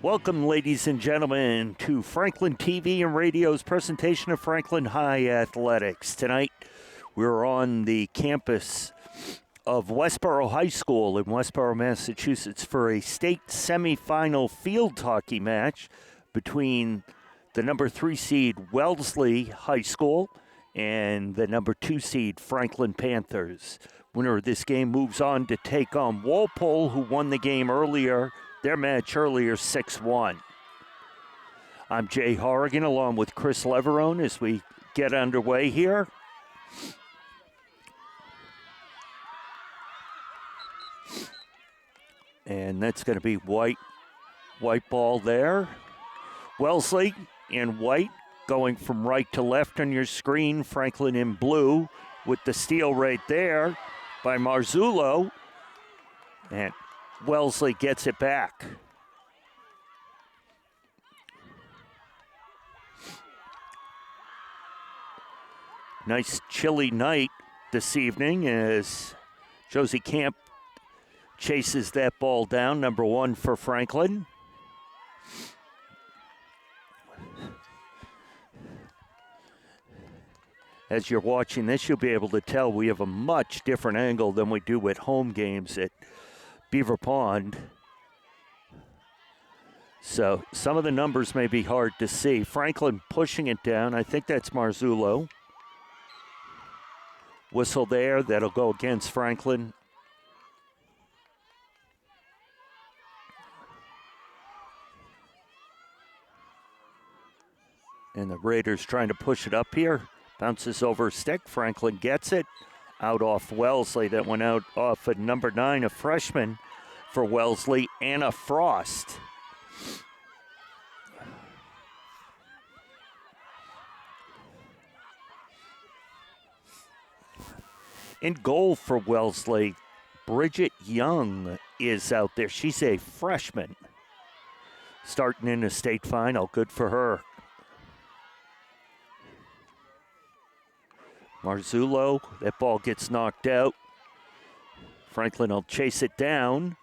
Welcome, ladies and gentlemen, to Franklin TV and Radio's presentation of Franklin High Athletics. Tonight, we're on the campus of Westboro High School in Westboro, Massachusetts for a state semifinal field hockey match between the number 3 seed Wellesley High School and the number 2 seed Franklin Panthers. Winner of this game moves on to take on Walpole, who won the game earlier, their match earlier, 6-1. I'm Jay Horrigan along with Chris Leverone as we get underway here. And that's going to be white ball there. Wellesley in white, going from right to left on your screen. Franklin in blue with the steal right there by Marzullo. And Wellesley gets it back. Nice chilly night this evening as Josie Camp chases that ball down, number 1 for Franklin. As you're watching this, you'll be able to tell we have a much different angle than we do at home games at Beaver Pond. So some of the numbers may be hard to see. Franklin pushing it down. I think that's Marzullo. Whistle there. That'll go against Franklin. And the Raiders trying to push it up here. Bounces over a stick. Franklin gets it. Out off Wellesley. That went out off at number 9, a freshman for Wellesley, Anna Frost. In goal for Wellesley, Bridget Young is out there. She's a freshman. Starting in the state final. Good for her. Marzullo, that ball gets knocked out. Franklin will chase it down.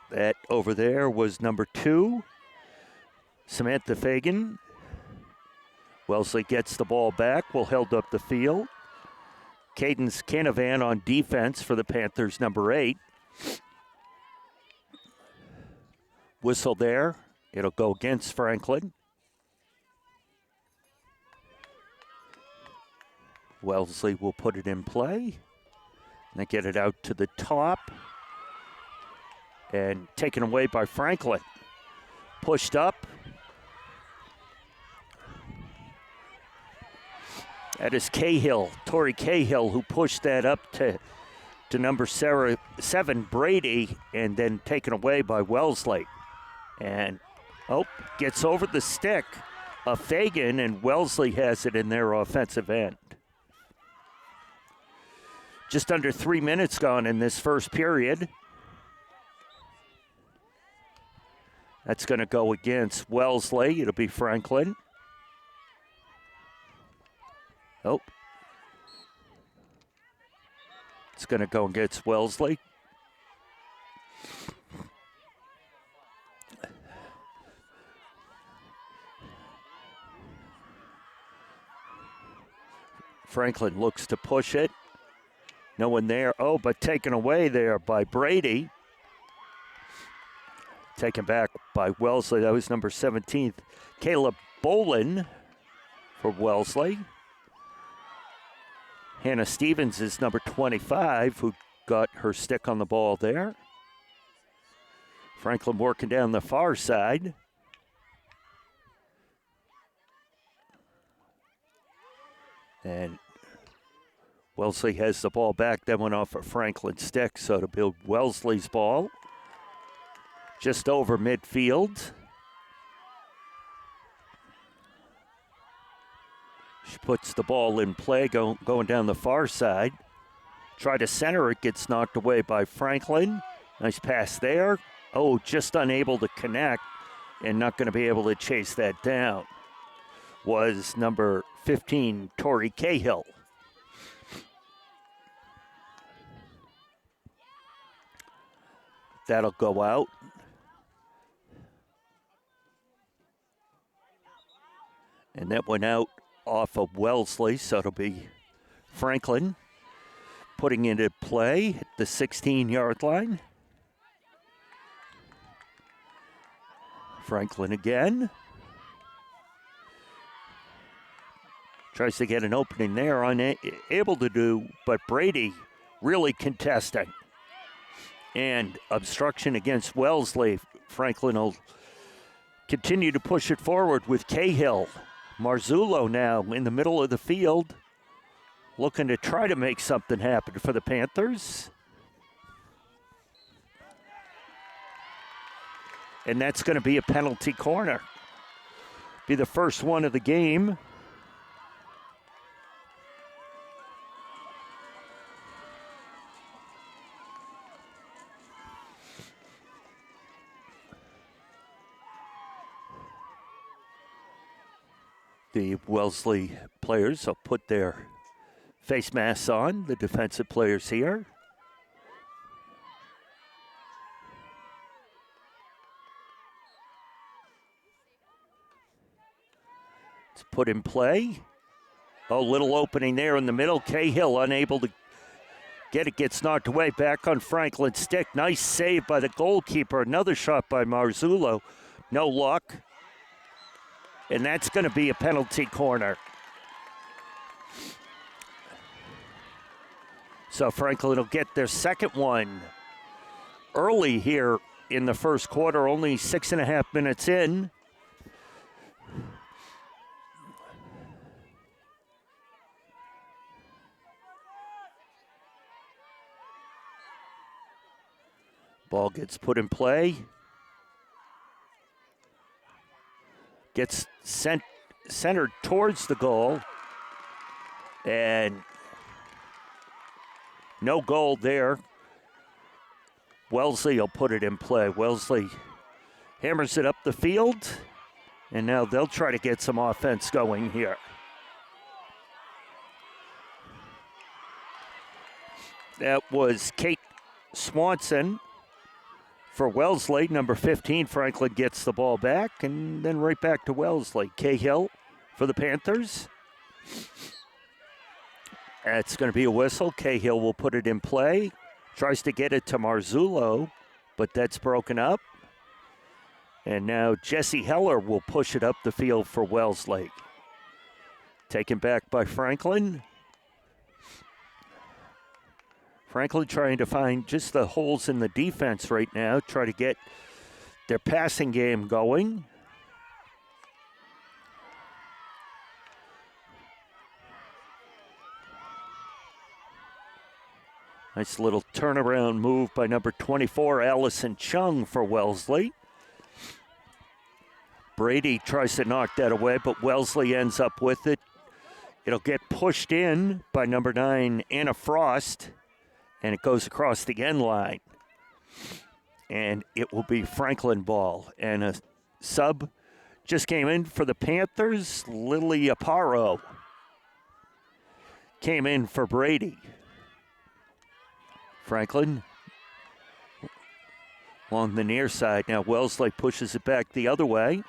That over there was number 2, Samantha Fagan. Wellesley gets the ball back, will held up the field. Cadence Canavan on defense for the Panthers, number 8. Whistle there. It'll go against Franklin. Wellesley will put it in play. And they get it out to the top. And taken away by Franklin. Pushed up. That is Cahill, Tori Cahill, who pushed that up to number 7, Brady, and then taken away by Wellesley. And gets over the stick of Fagan, and Wellesley has it in their offensive end. Just under 3 minutes gone in this first period. That's going to go against Wellesley. It'll be Franklin. It's going to go against Wellesley. Franklin looks to push it. No one there. But taken away there by Brady. Taken back by Wellesley. That was number 17, Caleb Bolin for Wellesley. Hannah Stevens is number 25, who got her stick on the ball there. Franklin working down the far side. And Wellesley has the ball back. That went off a Franklin stick, so to build Wellesley's ball. Just over midfield. She puts the ball in play, going down the far side. Try to center it, gets knocked away by Franklin. Nice pass there. Just unable to connect and not going to be able to chase that down. Was number 15, Tori Cahill. That'll go out. And that went out off of Wellesley, so it'll be Franklin putting into play at the 16-yard line. Franklin again. Tries to get an opening there, unable to do, but Brady really contesting. And obstruction against Wellesley. Franklin will continue to push it forward with Cahill. Marzullo now in the middle of the field, looking to try to make something happen for the Panthers. And that's going to be a penalty corner. Be the first one of the game. The Wellesley players will put their face masks on, the defensive players here. It's put in play. Oh, little opening there in the middle. Cahill unable to get it, gets knocked away. Back on Franklin's stick. Nice save by the goalkeeper. Another shot by Marzullo. No luck. And that's going to be a penalty corner. So Franklin will get their second one early here in the first quarter, only 6.5 minutes in. Ball gets put in play. Gets centered towards the goal. And no goal there. Wellesley will put it in play. Wellesley hammers it up the field. And now they'll try to get some offense going here. That was Kate Swanson for Wellesley. Number 15, Franklin gets the ball back, and then right back to Wellesley. Cahill for the Panthers. That's going to be a whistle. Cahill will put it in play. Tries to get it to Marzullo, but that's broken up. And now Jesse Heller will push it up the field for Wellesley. Taken back by Franklin. Franklin trying to find just the holes in the defense right now, try to get their passing game going. Nice little turnaround move by number 24, Allison Chung for Wellesley. Brady tries to knock that away, but Wellesley ends up with it. It'll get pushed in by number 9, Anna Frost. And it goes across the end line. And it will be Franklin ball. And a sub just came in for the Panthers. Lily Aparo came in for Brady. Franklin along the near side. Now Wellesley pushes it back the other way.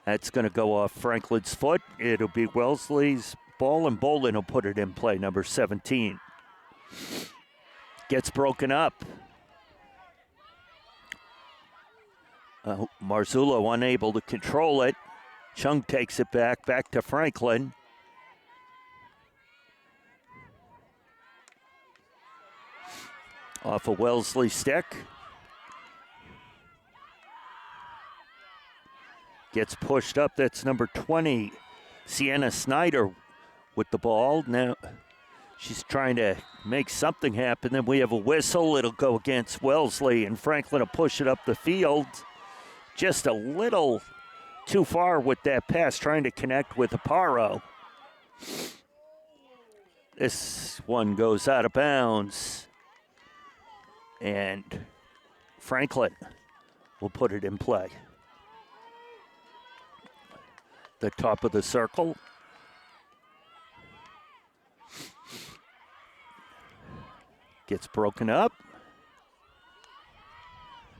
That's going to go off Franklin's foot. It'll be Wellesley's ball, and Bolin will put it in play, number 17. Gets broken up. Marzullo unable to control it. Chung takes it back to Franklin. Off a Wellesley stick. Gets pushed up. That's number 20, Sienna Snyder, with the ball. Now she's trying to make something happen. Then we have a whistle. It'll go against Wellesley, and Franklin will push it up the field. Just a little too far with that pass, trying to connect with Aparo. This one goes out of bounds. And Franklin will put it in play. The top of the circle. Gets broken up.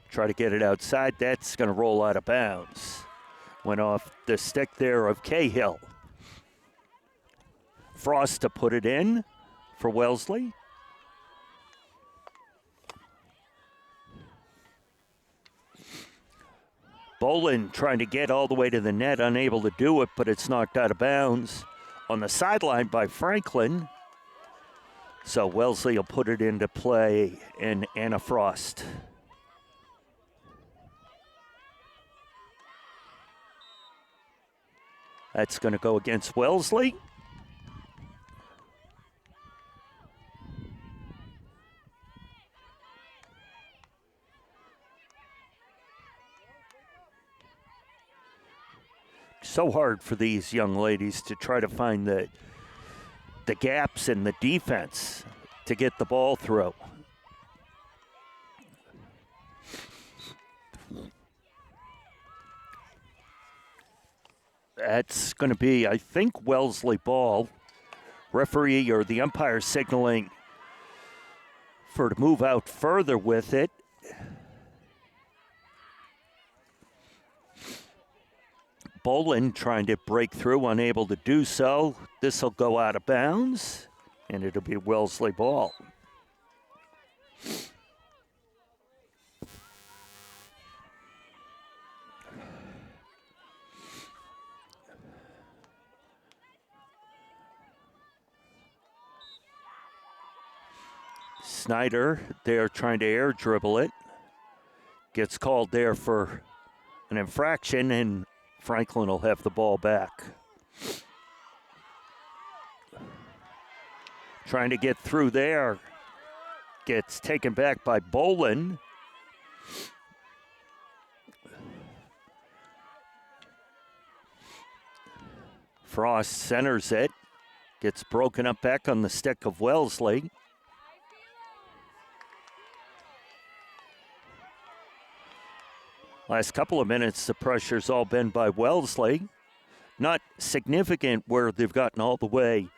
Try to get it outside. That's going to roll out of bounds. Went off the stick there of Cahill. Frost to put it in for Wellesley. Bolin trying to get all the way to the net, unable to do it, but it's knocked out of bounds on the sideline by Franklin. So Wellesley will put it into play, and Anna Frost. That's going to go against Wellesley. So hard for these young ladies to try to find the gaps in the defense to get the ball through. That's going to be, I think, Wellesley ball. Referee or the umpire signaling for to move out further with it. Bolin trying to break through, unable to do so. This will go out of bounds, and it'll be Wellesley ball. Snyder, they're trying to air dribble it. Gets called there for an infraction, and Franklin will have the ball back. Trying to get through there. Gets taken back by Bolin. Frost centers it. Gets broken up back on the stick of Wellesley. Last couple of minutes, the pressure's all been by Wellesley. Not significant where they've gotten all the way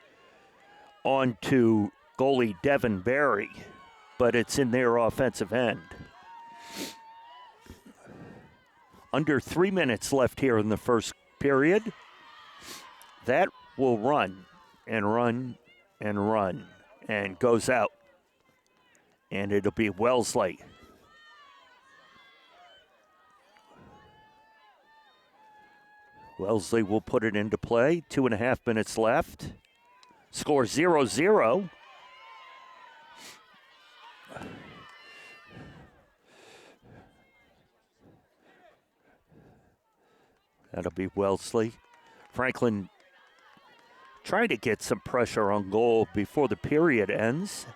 onto goalie Devin Barry, but it's in their offensive end. Under 3 minutes left here in the first period. That will run and run and run and goes out. And it'll be Wellesley. Wellesley will put it into play. 2.5 minutes left. Score 0-0. That'll be Wellesley. Franklin trying to get some pressure on goal before the period ends.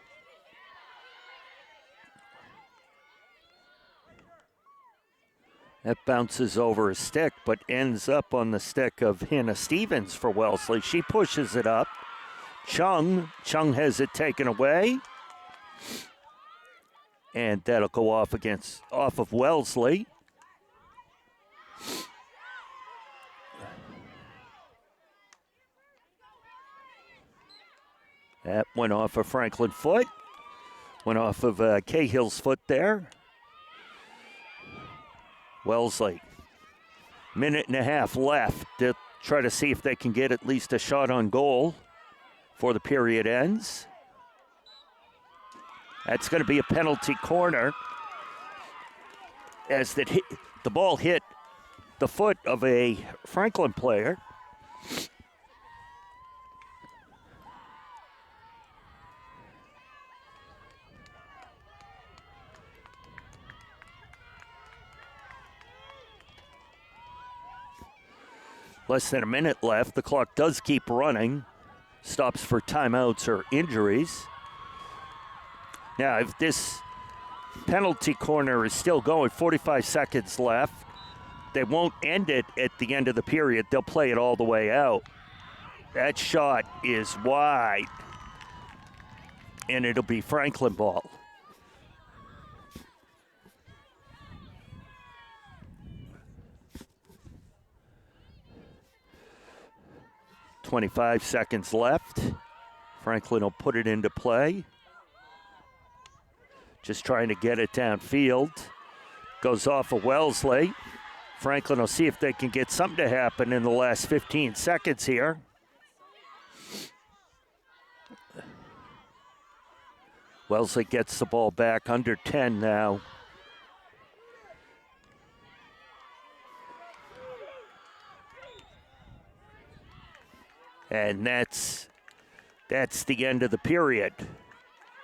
That bounces over a stick, but ends up on the stick of Hannah Stevens for Wellesley. She pushes it up. Chung has it taken away. And that'll go off of Wellesley. That went off of Franklin foot. Went off of Cahill's foot there. Wellesley, 1.5 minutes left to try to see if they can get at least a shot on goal before the period ends. That's going to be a penalty corner as the ball hit the foot of a Franklin player. Less than a minute left. The clock does keep running. Stops for timeouts or injuries. Now, if this penalty corner is still going, 45 seconds left, they won't end it at the end of the period. They'll play it all the way out. That shot is wide, and it'll be Franklin ball. .25 seconds left. Franklin will put it into play. just trying to get it downfield. Goes off of Wellesley. Franklin will see if they can get something to happen in the last 15 seconds here. Wellesley gets the ball back under 10 now. And that's the end of the period.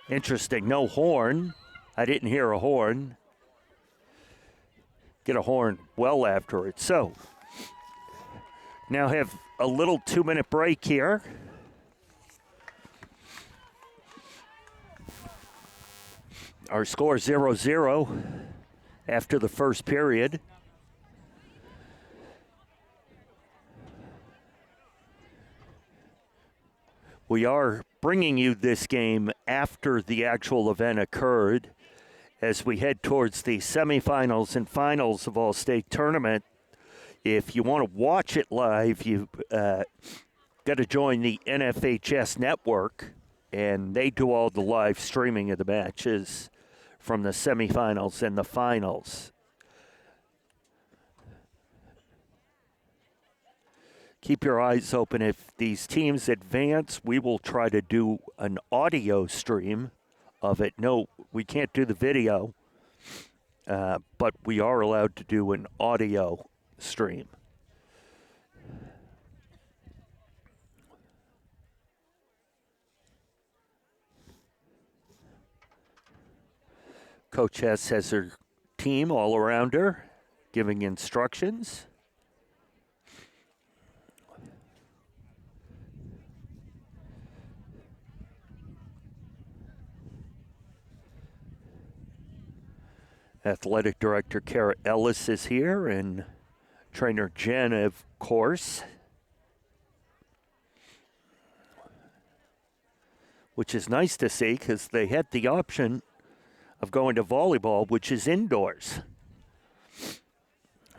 Interesting, no horn. I didn't hear a horn. Get a horn well after it. So, now have a little 2-minute break here. Our score 0-0 after the first period. We are bringing you this game after the actual event occurred as we head towards the semifinals and finals of All-State Tournament. If you want to watch it live, you've got to join the NFHS network, and they do all the live streaming of the matches from the semifinals and the finals. Keep your eyes open. If these teams advance, we will try to do an audio stream of it. No, we can't do the video, but we are allowed to do an audio stream. Coach Hess has her team all around her, giving instructions. Athletic Director Kara Ellis is here, and trainer Jen, of course, which is nice to see because they had the option of going to volleyball, which is indoors.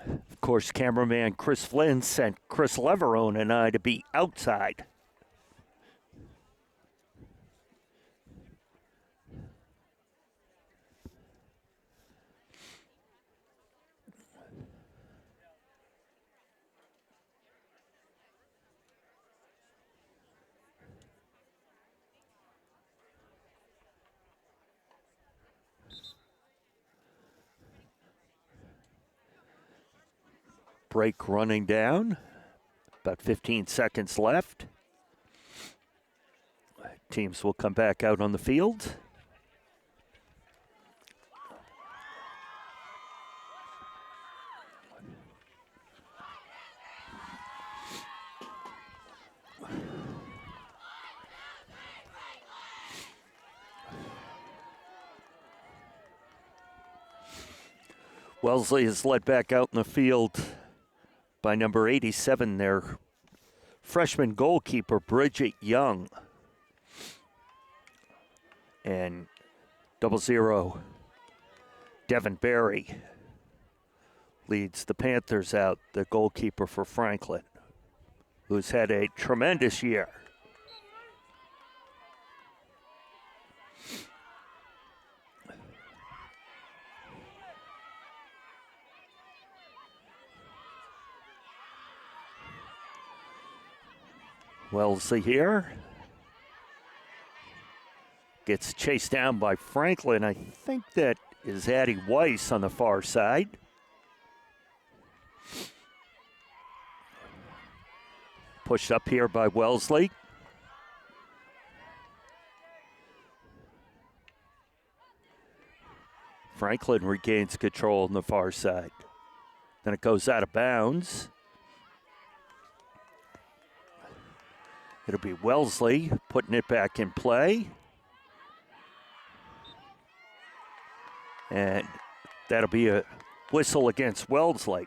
Of course, cameraman Chris Flynn sent Chris Leverone and I to be outside. Break running down. About 15 seconds left. Teams will come back out on the field. Wellesley is led back out in the field by number 87, their freshman goalkeeper, Bridget Young. And 00, Devin Berry leads the Panthers out, the goalkeeper for Franklin, who's had a tremendous year. Wellesley here. Gets chased down by Franklin. I think that is Addie Weiss on the far side. Pushed up here by Wellesley. Franklin regains control on the far side. Then it goes out of bounds. It'll be Wellesley putting it back in play. And that'll be a whistle against Wellesley.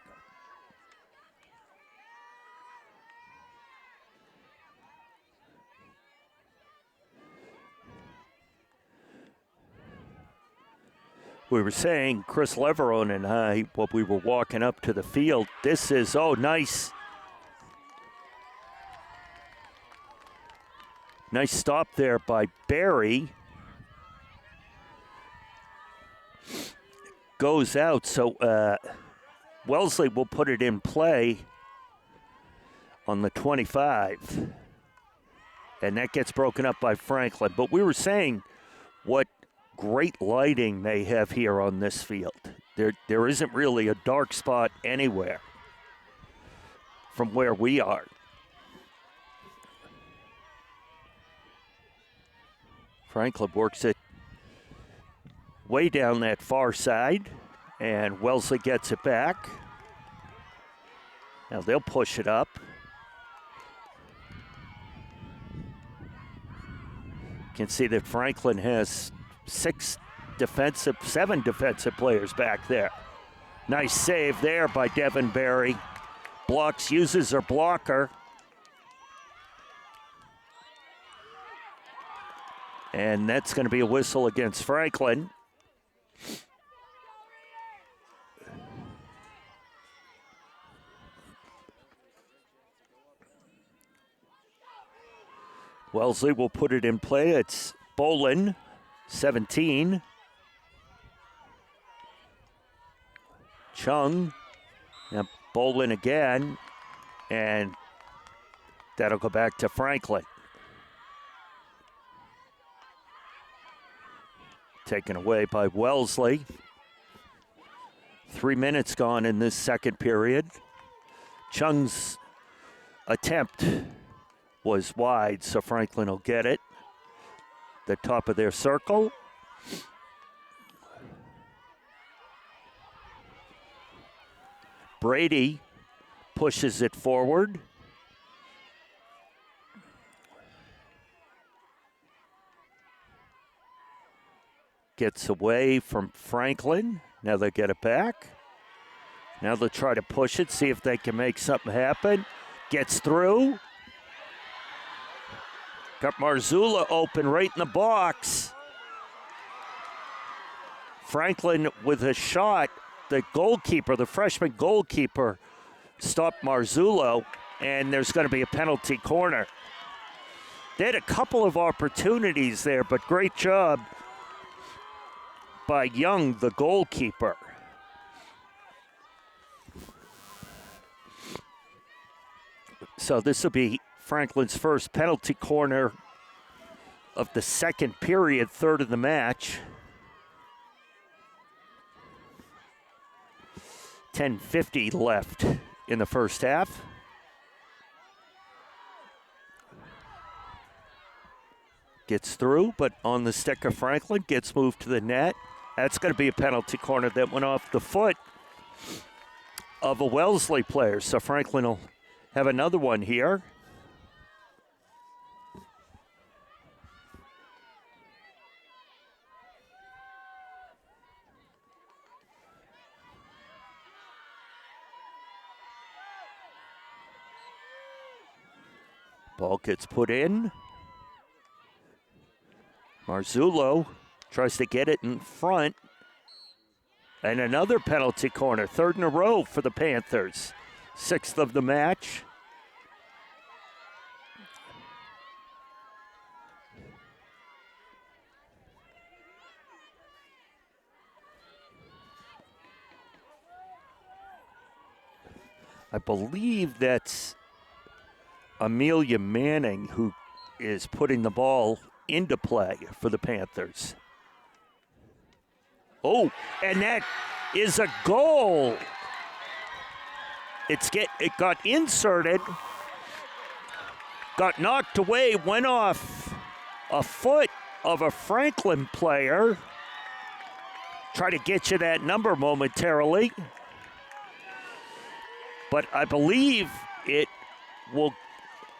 We were saying, Chris Leverone and I, while we were walking up to the field, this is, nice. Nice stop there by Barry. goes out, so Wellesley will put it in play on the 25. And that gets broken up by Franklin. But we were saying what great lighting they have here on this field. There isn't really a dark spot anywhere from where we are. Franklin works it way down that far side, and Wellesley gets it back. Now they'll push it up. You can see that Franklin has seven defensive players back there. Nice save there by Devin Berry. Blocks, uses her blocker. And that's going to be a whistle against Franklin. Wellesley will put it in play. It's Bolin, 17. Chung, now Bolin again, and that'll go back to Franklin. Taken away by Wellesley. 3 minutes gone in this second period. Chung's attempt was wide, so Franklin will get it. The top of their circle. Brady pushes it forward. Gets away from Franklin. Now they get it back. Now they'll try to push it, see if they can make something happen. Gets through. Got Marzullo open right in the box. Franklin with a shot. The goalkeeper, the freshman goalkeeper, stopped Marzullo, and there's going to be a penalty corner. They had a couple of opportunities there, but great job by Young, the goalkeeper. So this will be Franklin's first penalty corner of the second period, third of the match. 10:50 left in the first half. Gets through, but on the stick of Franklin, gets moved to the net. That's going to be a penalty corner that went off the foot of a Wellesley player. So Franklin will have another one here. Ball gets put in. Marzullo tries to get it in front. And another penalty corner, third in a row for the Panthers. Sixth of the match. I believe that's Amelia Manning who is putting the ball into play for the Panthers. Oh, and that is a goal. It got inserted, got knocked away, went off a foot of a Franklin player. Try to get you that number momentarily. But I believe it will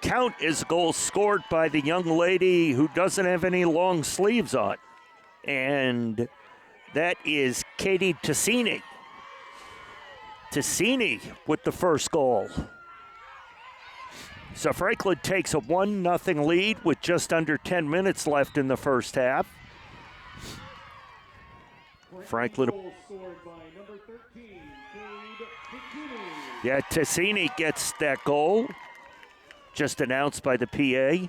count as a goal scored by the young lady who doesn't have any long sleeves on. And that is Katie Tassini. Tassini with the first goal. So Franklin takes a 1-0 lead with just under 10 minutes left in the first half. Franklin. Yeah, Tassini gets that goal. Just announced by the PA.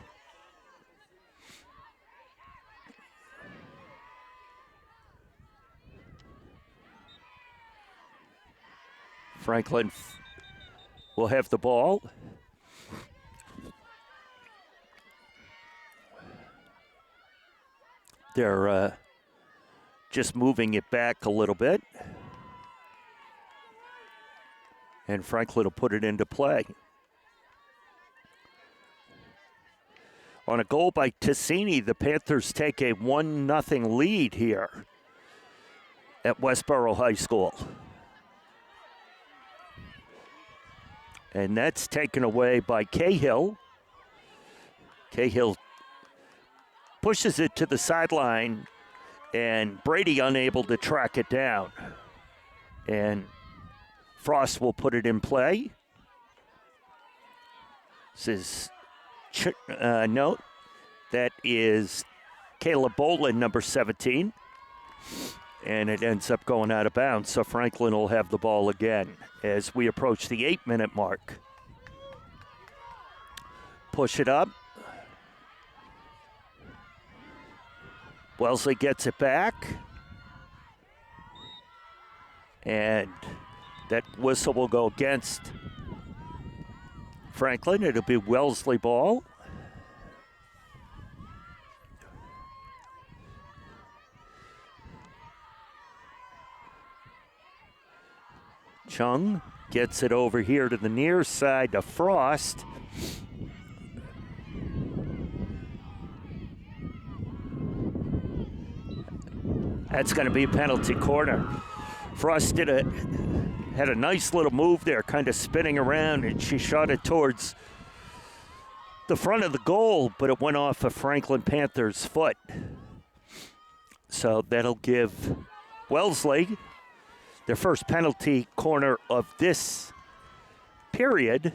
Franklin will have the ball. They're just moving it back a little bit. And Franklin will put it into play. On a goal by Ticini, the Panthers take a 1-0 lead here at Westboro High School. And that's taken away by Cahill. Cahill pushes it to the sideline, and Brady unable to track it down. And Frost will put it in play. This is note, that is Caleb Bolin, number 17. And it ends up going out of bounds, so Franklin will have the ball again as we approach the 8-minute mark. Push it up. Wellesley gets it back. And that whistle will go against Franklin. It'll be Wellesley ball. Chung gets it over here to the near side to Frost. That's going to be a penalty corner. Frost had a nice little move there, kind of spinning around, and she shot it towards the front of the goal, but it went off of Franklin Panthers' foot. So that'll give Wellesley their first penalty corner of this period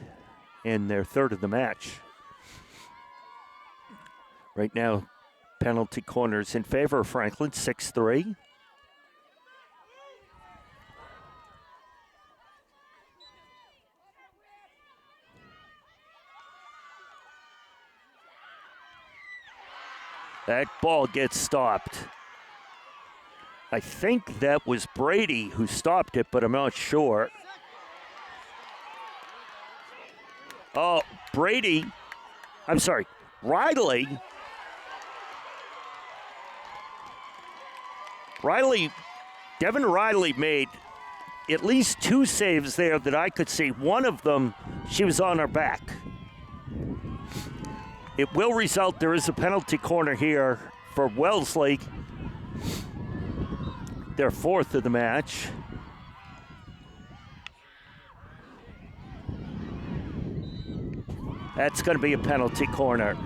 and their third of the match. Right now, penalty corners in favor of Franklin, 6-3. That ball gets stopped. I think that was Brady who stopped it, but I'm not sure. Oh, Brady, I'm sorry, Riley. Devin Riley made at least two saves there that I could see. One of them, she was on her back. It will result, there is a penalty corner here for Wellesley. Their fourth of the match. That's going to be a penalty corner.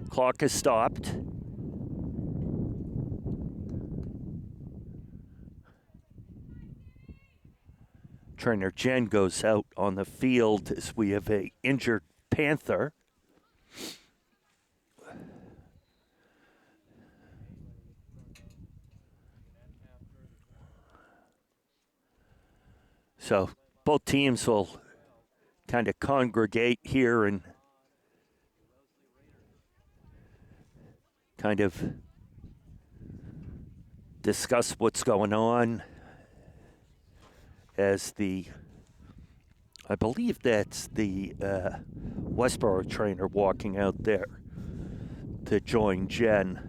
Clock is stopped. Trainer Jen goes out on the field as we have an injured Panther. So both teams will kind of congregate here and kind of discuss what's going on as I believe that's the Westboro trainer walking out there to join Jen.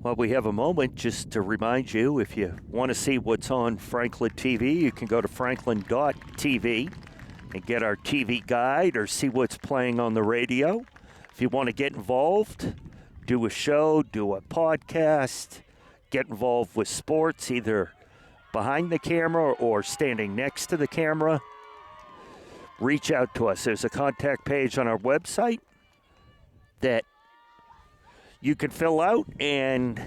Well, we have a moment just to remind you, if you want to see what's on Franklin TV, you can go to franklin.tv and get our TV guide or see what's playing on the radio. If you want to get involved, do a show, do a podcast, get involved with sports, either behind the camera or standing next to the camera, reach out to us. There's a contact page on our website that you can fill out, and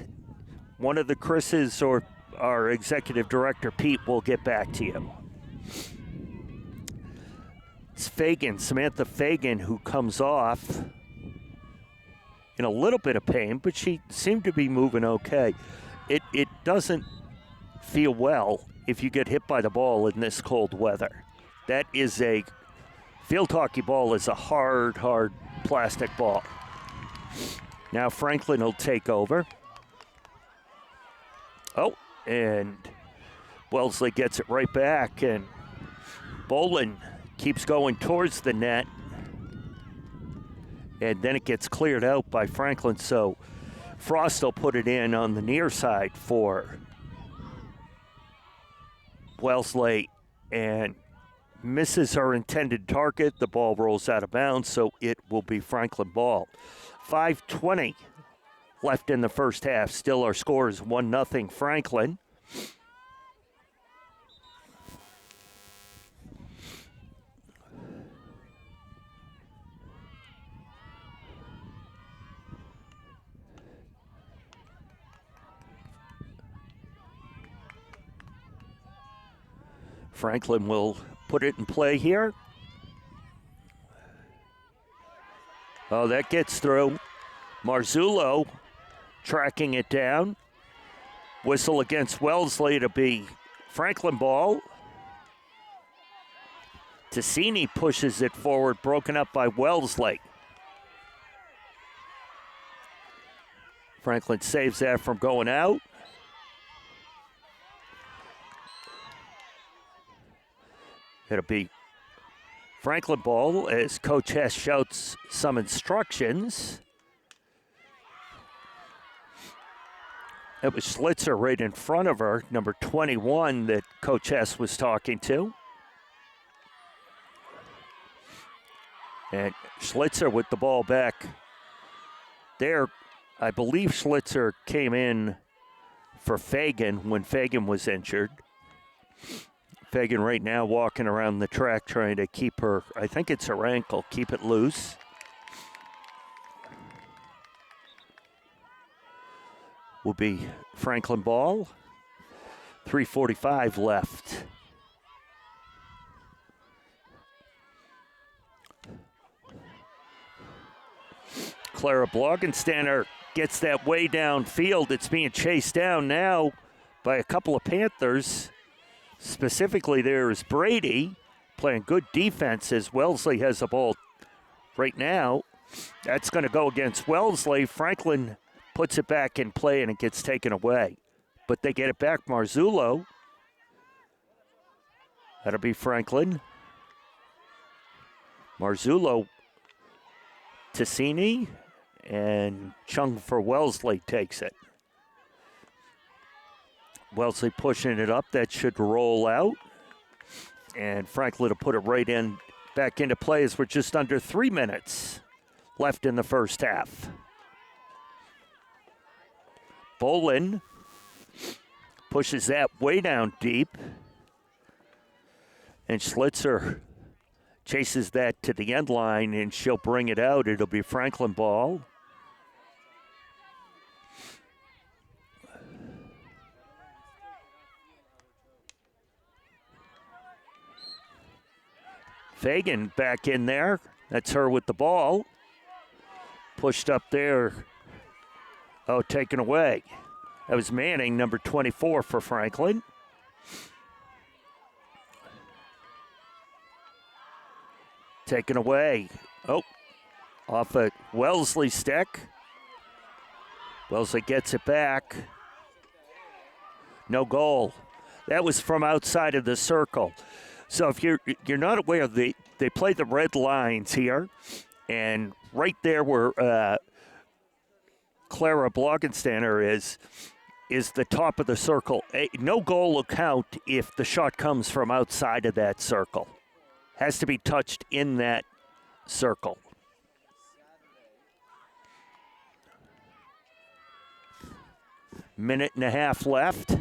one of the Chris's or our executive director, Pete, will get back to you. It's Samantha Fagan, who comes off in a little bit of pain, but she seemed to be moving okay. It doesn't feel well if you get hit by the ball in this cold weather. That is field hockey ball is a hard plastic ball. Now Franklin will take over. Oh, and Wellesley gets it right back, and Bolin keeps going towards the net. And then it gets cleared out by Franklin, so Frost will put it in on the near side for Wellesley, and misses her intended target. The ball rolls out of bounds, so it will be Franklin ball. 5:20 left in the first half. Still our score is 1-0 Franklin. Franklin will put it in play here. Oh, that gets through. Marzullo tracking it down. Whistle against Wellesley to be Franklin ball. Ticini pushes it forward, broken up by Wellesley. Franklin saves that from going out. It'll be Franklin ball as Coach Hess shouts some instructions. It was Schlitzer right in front of her, number 21 that Coach Hess was talking to. And Schlitzer with the ball back there. I believe Schlitzer came in for Fagan when Fagan was injured. Fagan right now walking around the track trying to keep her, I think it's her ankle, keep it loose. Will be Franklin ball. 3:45 left. Clara Blogenstander gets that way downfield. It's being chased down now by a couple of Panthers. Specifically, there is Brady playing good defense as Wellesley has the ball right now. That's going to go against Wellesley. Franklin puts it back in play and it gets taken away. But they get it back. Marzullo. That'll be Franklin. Marzullo, Ticini, and Chung for Wellesley takes it. Wellesley pushing it up. That should roll out. And Franklin will put it right in, back into play as we're just under 3 minutes left in the first half. Bolin pushes that way down deep. And Schlitzer chases that to the end line, and she'll bring it out. It'll be Franklin ball. Fagan back in there. That's her with the ball. Pushed up there. Oh, taken away. That was Manning, number 24 for Franklin. Taken away. Oh, off a Wellesley stick. Wellesley gets it back. No goal. That was from outside of the circle. So if you're not aware, they play the red lines here, and right there where Clara Blogenstander is the top of the circle. No goal will count if the shot comes from outside of that circle. Has to be touched in that circle. Minute and a half left.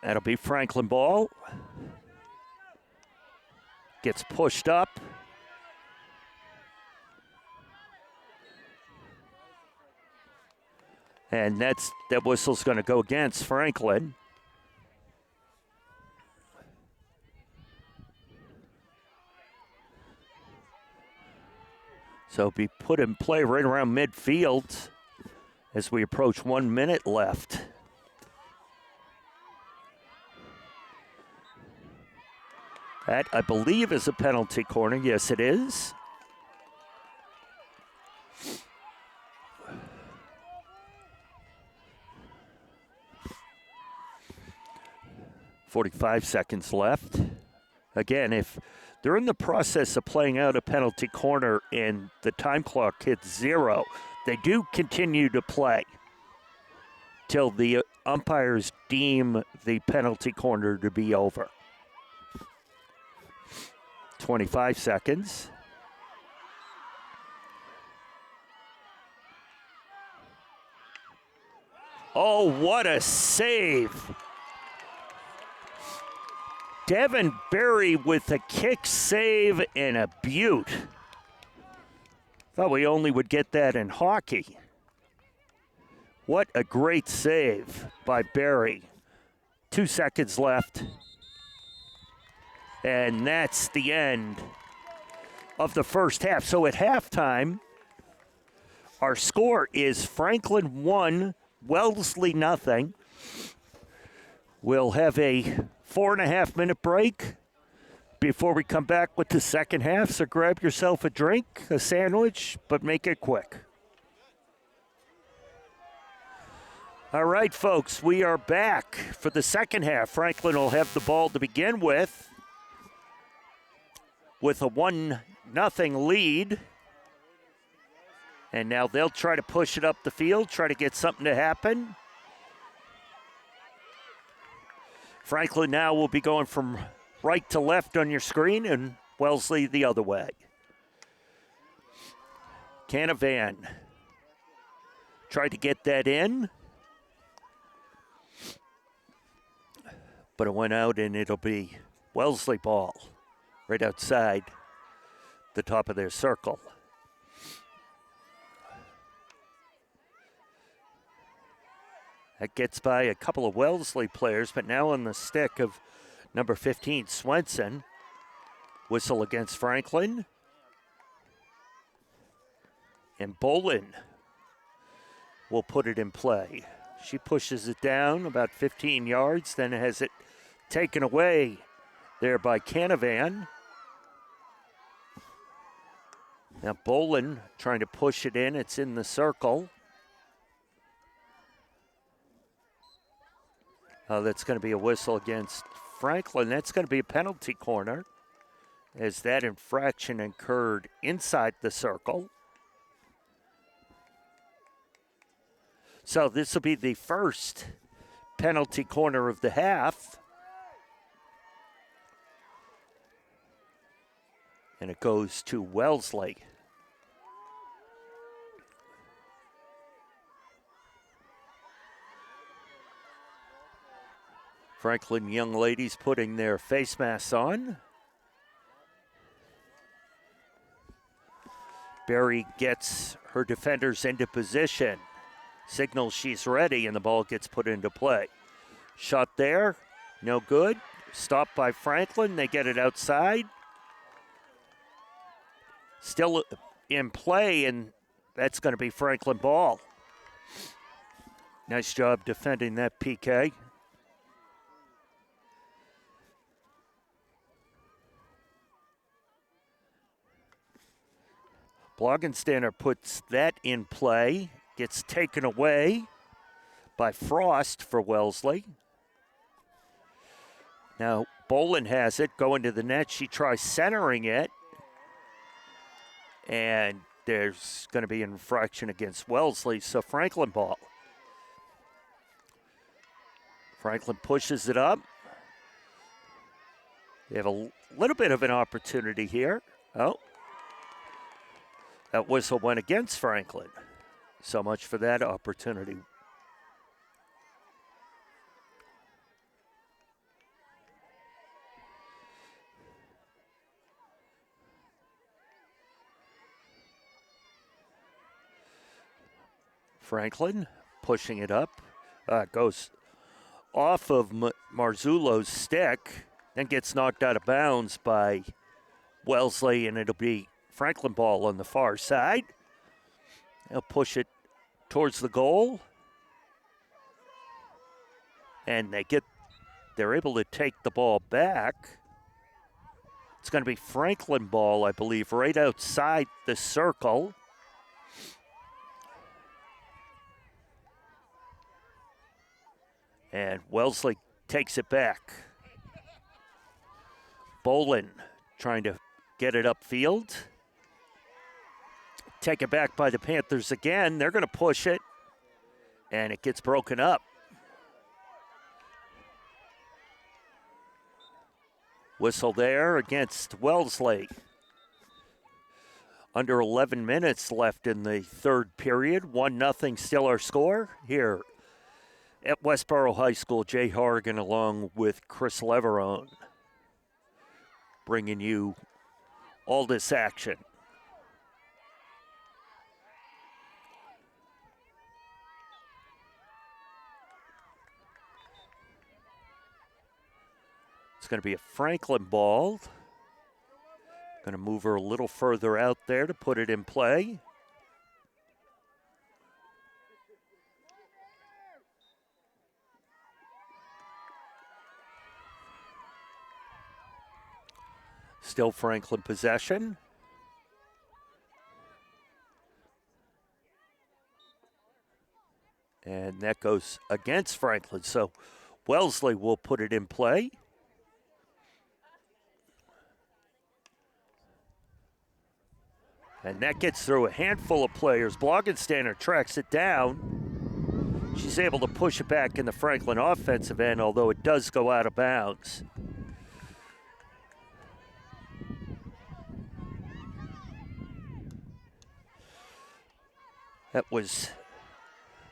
That'll be Franklin ball. Gets pushed up. And that whistle's going to go against Franklin. So be put in play right around midfield as we approach 1 minute left. That, I believe, is a penalty corner. Yes, it is. 45 seconds left. Again, if they're in the process of playing out a penalty corner and the time clock hits 0, they do continue to play till the umpires deem the penalty corner to be over. 25 seconds. Oh, what a save. Devin Berry with a kick save and a beaut. Thought we only would get that in hockey. What a great save by Berry. 2 seconds left. And that's the end of the first half. So at halftime, our score is Franklin 1, Wellesley nothing. We'll have a 4.5-minute break before we come back with the second half. So grab yourself a drink, a sandwich, but make it quick. All right, folks, we are back for the second half. Franklin will have the ball to begin with a 1-0 lead. And now they'll try to push it up the field, try to get something to happen. Franklin now will be going from right to left on your screen and Wellesley the other way. Canavan tried to get that in, but it went out and it'll be Wellesley ball right outside the top of their circle. That gets by a couple of Wellesley players, but now on the stick of number 15, Swenson. Whistle against Franklin. And Bolin will put it in play. She pushes it down about 15 yards, then has it taken away there by Canavan. Now Bolin trying to push it in. It's in the circle. That's going to be a whistle against Franklin. That's going to be a penalty corner as that infraction occurred inside the circle. So this will be the first penalty corner of the half. And it goes to Wellesley. Franklin young ladies putting their face masks on. Berry gets her defenders into position. Signals she's ready, and the ball gets put into play. Shot there, no good. Stopped by Franklin. They get it outside. Still in play, and that's going to be Franklin ball. Nice job defending that PK. Blogenstander puts that in play. Gets taken away by Frost for Wellesley. Now Bolin has it, going to the net. She tries centering it. And there's going to be an infraction against Wellesley, so Franklin ball. Franklin pushes it up. They have a little bit of an opportunity here. Oh. That whistle went against Franklin. So much for that opportunity. Franklin pushing it up. Goes off of Marzullo's stick, then gets knocked out of bounds by Wellesley, and it'll be Franklin ball on the far side. They'll push it towards the goal. And they're able to take the ball back. It's going to be Franklin ball, I believe, right outside the circle. And Wellesley takes it back. Bolin trying to get it upfield. Taken back by the Panthers again. They're going to push it, and it gets broken up. Whistle there against Wellesley. Under 11 minutes left in the third period. 1-0 still our score here at Westboro High School. Jay Horgan along with Chris Leverone bringing you all this action. It's going to be a Franklin ball. Going to move her a little further out there to put it in play. Still Franklin possession. And that goes against Franklin. So Wellesley will put it in play. And that gets through a handful of players. Bloggenstander tracks it down. She's able to push it back in the Franklin offensive end, although it does go out of bounds. That was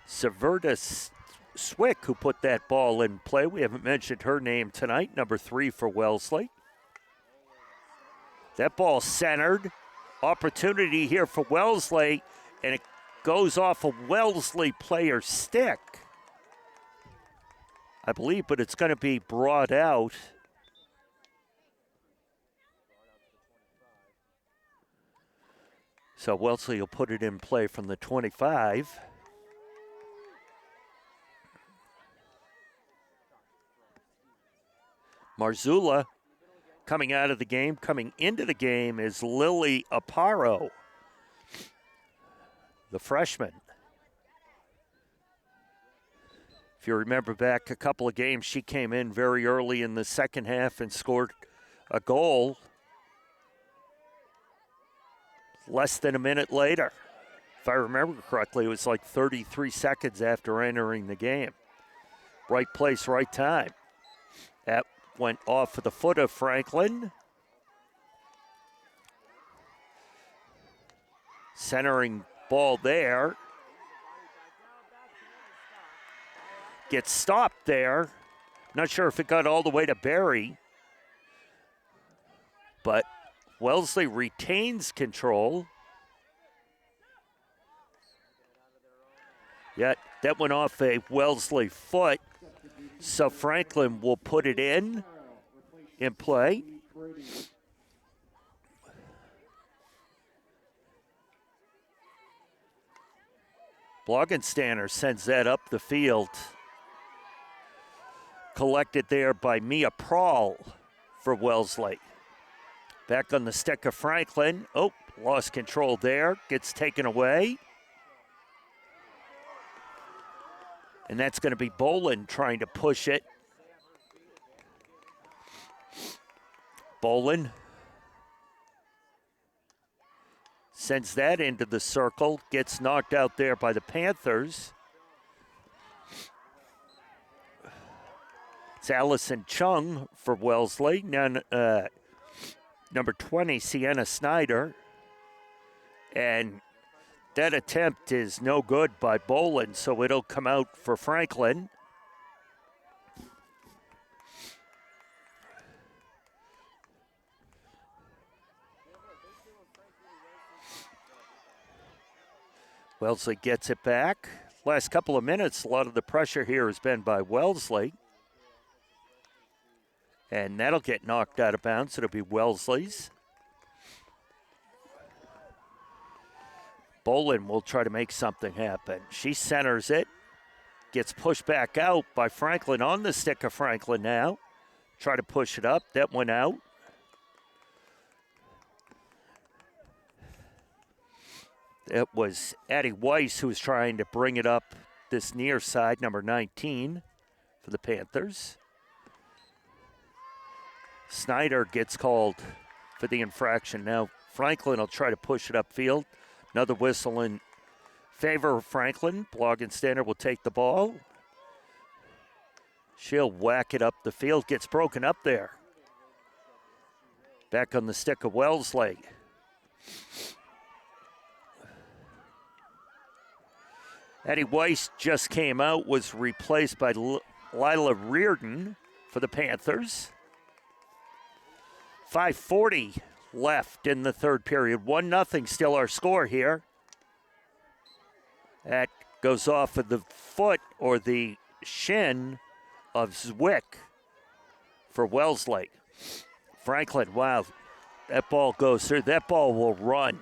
Severda Swick who put that ball in play. We haven't mentioned her name tonight, number 3 for Wellesley. That ball centered. Opportunity here for Wellesley, and it goes off a Wellesley player's stick, I believe, but it's going to be brought out. So Wellesley will put it in play from the 25. Marzullo coming out of the game, coming into the game is Lily Aparo, the freshman. If you remember back a couple of games, she came in very early in the second half and scored a goal less than a minute later. If I remember correctly, it was like 33 seconds after entering the game. Right place, right time. That went off of the foot of Franklin. Centering ball there. Gets stopped there. Not sure if it got all the way to Barry. But Wellesley retains control. Yet that went off a Wellesley foot. So Franklin will put it in play. Bloggenstander sends that up the field. Collected there by Mia Prawl for Wellesley. Back on the stick of Franklin. Oh, lost control there. Gets taken away. And that's going to be Bolin trying to push it. Bolin sends that into the circle. Gets knocked out there by the Panthers. It's Allison Chung for Wellesley. Now, number 20, Sienna Snyder. And that attempt is no good by Bolin, so it'll come out for Franklin. Wellesley gets it back. Last couple of minutes, a lot of the pressure here has been by Wellesley. And that'll get knocked out of bounds. It'll be Wellesley's. Bolin will try to make something happen. She centers it. Gets pushed back out by Franklin on the stick of Franklin now. Try to push it up. That went out. It was Addie Weiss who was trying to bring it up this near side, number 19 for the Panthers. Snyder gets called for the infraction. Now Franklin will try to push it upfield. Another whistle in favor of Franklin. Bloggen Standard will take the ball. She'll whack it up the field. Gets broken up there. Back on the stick of Wellesley. Eddie Weiss just came out, was replaced by Lila Reardon for the Panthers. 5:40 left in the third period. 1-0 still our score here. That goes off of the foot or the shin of Zwick for Wellesley. Franklin, wow, that ball goes through. That ball will run.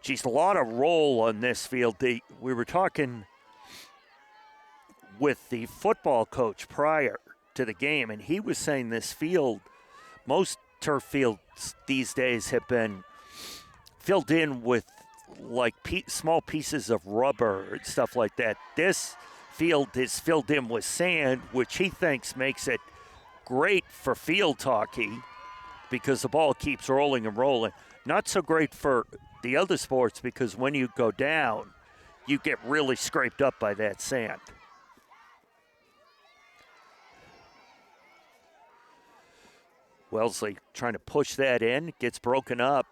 Geez, a lot of roll on this field. We were talking with the football coach prior to the game, and he was saying this field, most turf fields these days have been filled in with like small pieces of rubber and stuff like that. This field is filled in with sand, which he thinks makes it great for field hockey because the ball keeps rolling and rolling. Not so great for the other sports because when you go down, you get really scraped up by that sand. Wellesley trying to push that in, gets broken up.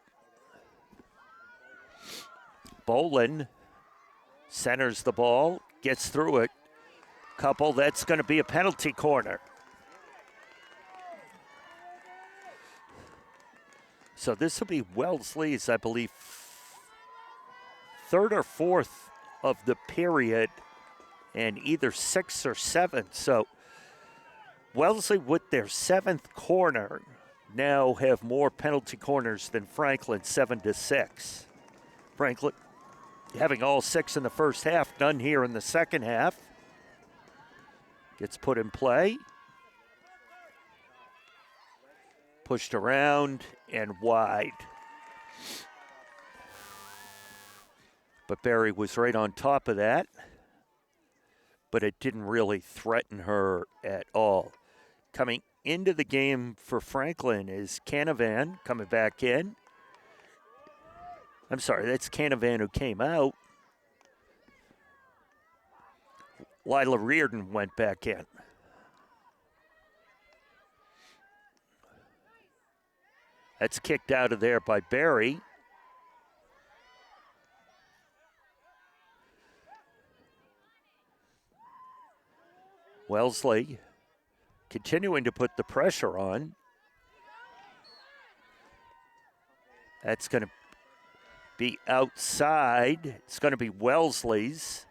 Bolin centers the ball, gets through it. Couple, that's going to be a penalty corner. So this will be Wellesley's, I believe, third or fourth of the period, and either sixth or seventh. So Wellesley, with their seventh corner, now have more penalty corners than Franklin, 7-6. Franklin having all 6 in the first half, none here in the second half. Gets put in play. Pushed around and wide. But Barry was right on top of that. But it didn't really threaten her at all. Coming into the game for Franklin is Canavan coming back in. I'm sorry, that's Canavan who came out. Lila Reardon went back in. That's kicked out of there by Barry. Wellesley continuing to put the pressure on. That's going to be outside. It's going to be Wellesley's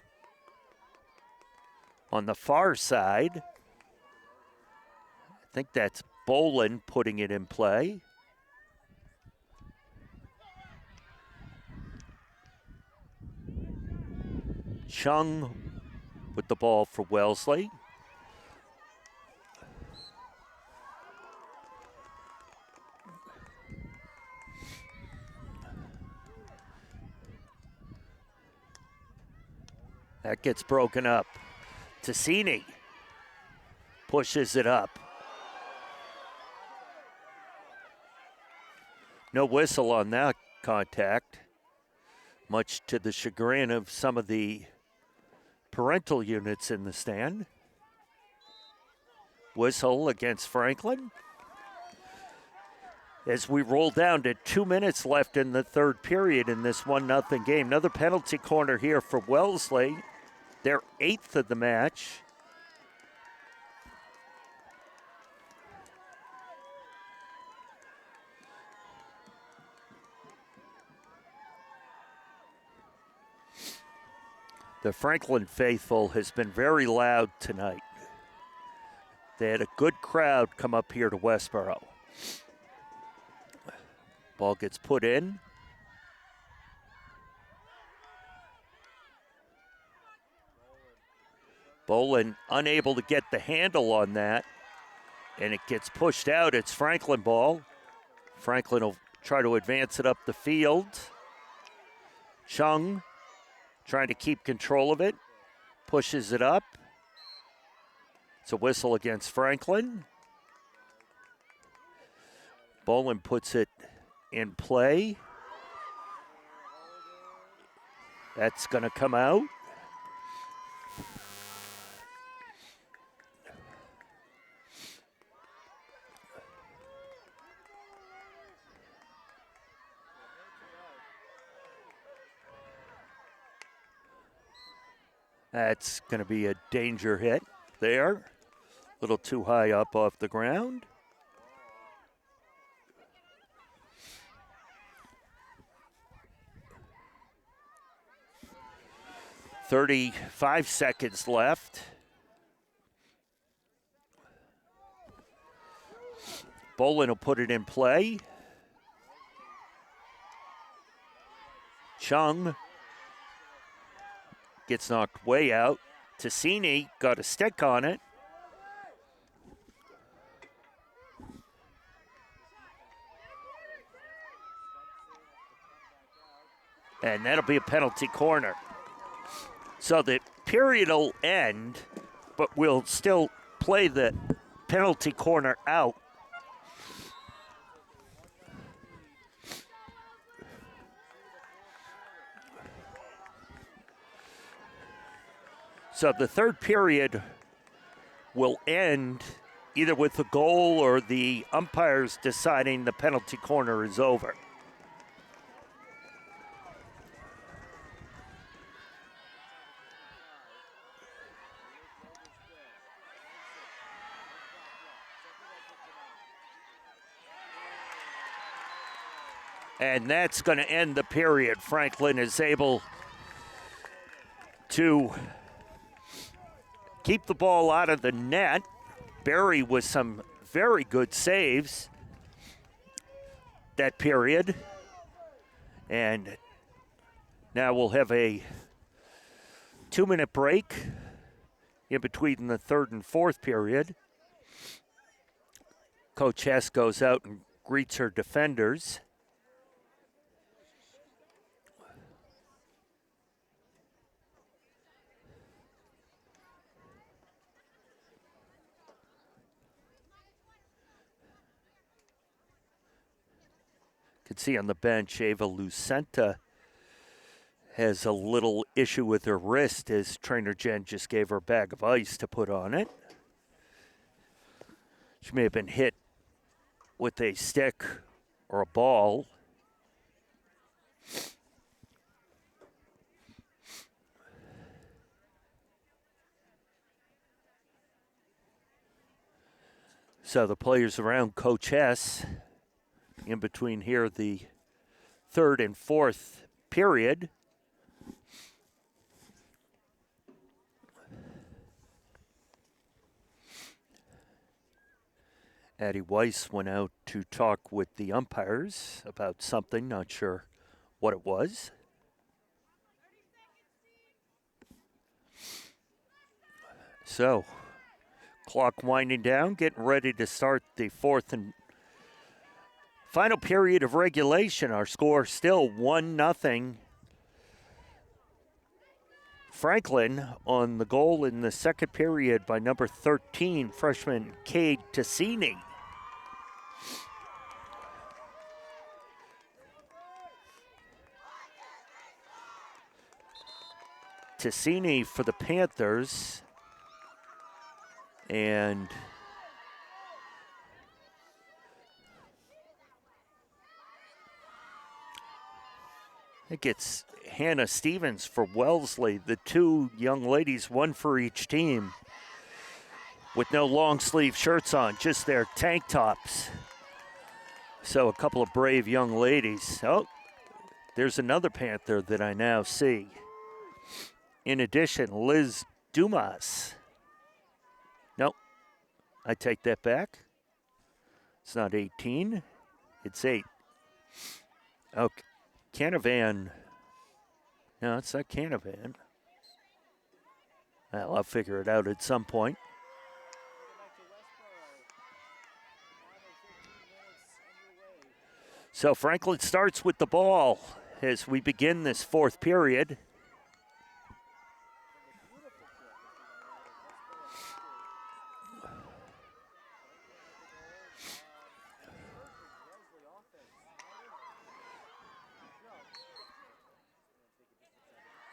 on the far side. I think that's Bolin putting it in play. Chung with the ball for Wellesley. That gets broken up. Tassini pushes it up. No whistle on that contact, much to the chagrin of some of the parental units in the stand. Whistle against Franklin. As we roll down to 2 minutes left in the third period in this 1-0 game. Another penalty corner here for Wellesley. Their 8th of the match. The Franklin faithful has been very loud tonight. They had a good crowd come up here to Westboro. Ball gets put in. Bolin unable to get the handle on that, and it gets pushed out. It's Franklin ball. Franklin will try to advance it up the field. Chung trying to keep control of it, pushes it up. It's a whistle against Franklin. Bolin puts it in play. That's going to come out. That's going to be a danger hit there. A little too high up off the ground. "35 seconds left. Bolin will put it in play. Chung gets knocked way out. Tassini got a stick on it. And that'll be a penalty corner. So the period will end, but we'll still play the penalty corner out. So the third period will end either with the goal or the umpires deciding the penalty corner is over. And that's going to end the period. Franklin is able to keep the ball out of the net. Barry with some very good saves that period. And now we'll have a 2-minute break in between the third and fourth period. Coach Hess goes out and greets her defenders. Can see on the bench, Ava Lucenta has a little issue with her wrist as trainer Jen just gave her a bag of ice to put on it. She may have been hit with a stick or a ball. So the players around Coach Hess in between here, the third and fourth period. Addie Weiss went out to talk with the umpires about something, not sure what it was. So, clock winding down, getting ready to start the fourth and final period of regulation. Our score still 1-0. Franklin on the goal in the second period by number 13, freshman Cade Tassini. Tassini for the Panthers. And I think it's Hannah Stevens for Wellesley. The two young ladies, one for each team, with no long sleeve shirts on, just their tank tops. So a couple of brave young ladies. Oh, there's another Panther that I now see. In addition, Liz Dumas. Nope, I take that back. It's not 18, it's 8. Okay, Canavan. No, it's not Canavan. Well, I'll figure it out at some point. So Franklin starts with the ball as we begin this fourth period.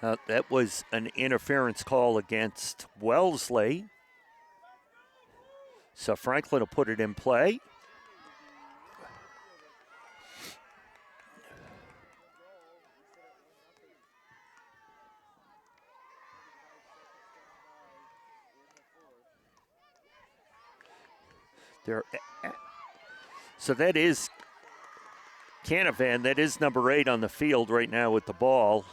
That was an interference call against Wellesley. So Franklin will put it in play. So that is Canavan. That is number 8 on the field right now with the ball.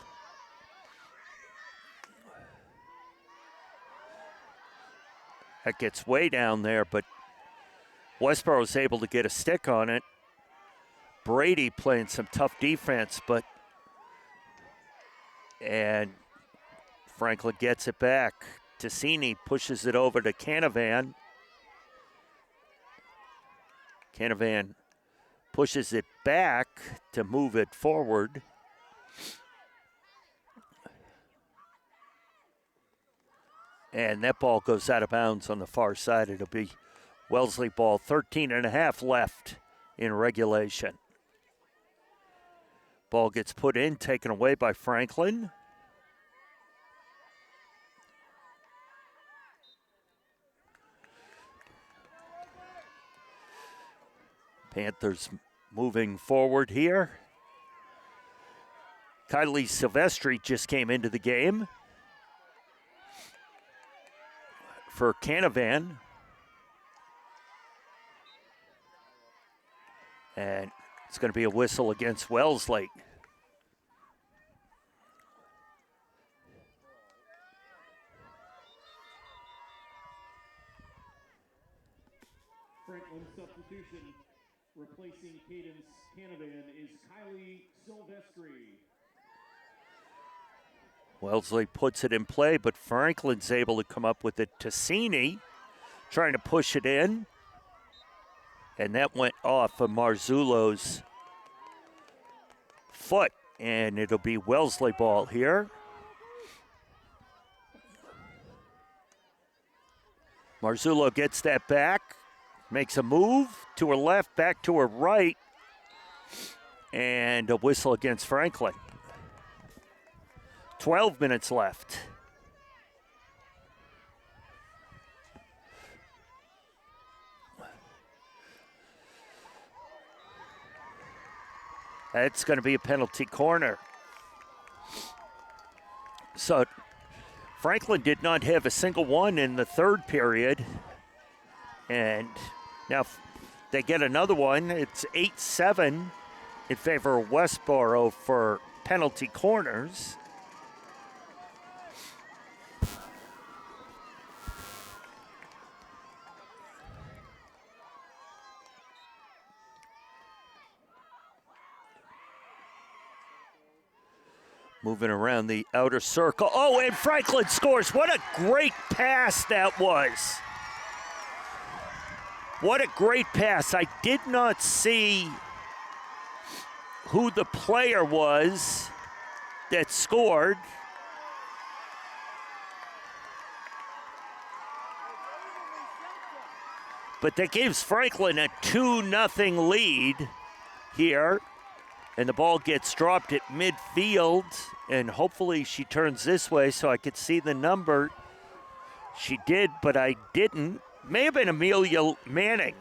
That gets way down there, but Westboro's able to get a stick on it. Brady playing some tough defense, and Franklin gets it back. Ticini pushes it over to Canavan. Canavan pushes it back to move it forward. And that ball goes out of bounds on the far side. It'll be Wellesley ball, 13 and a half left in regulation. Ball gets put in, taken away by Franklin. Panthers moving forward here. Kylie Silvestri just came into the game for Canavan. And it's going to be a whistle against Wellesley. Franklin's substitution, replacing Cadence Canavan, is Kylie Silvestri. Wellesley puts it in play, but Franklin's able to come up with it. Ticini trying to push it in. And that went off of Marzullo's foot. And it'll be Wellesley ball here. Marzullo gets that back. Makes a move to her left, back to her right. And a whistle against Franklin. 12 minutes left. That's going to be a penalty corner. So Franklin did not have a single one in the third period. And now they get another one. It's 8-7 in favor of Westboro for penalty corners. Moving around the outer circle. Oh, and Franklin scores. What a great pass that was. What a great pass. I did not see who the player was that scored. But that gives Franklin a 2-0 lead here. And the ball gets dropped at midfield. And hopefully she turns this way so I could see the number. She did, but I didn't. May have been Amelia Manning.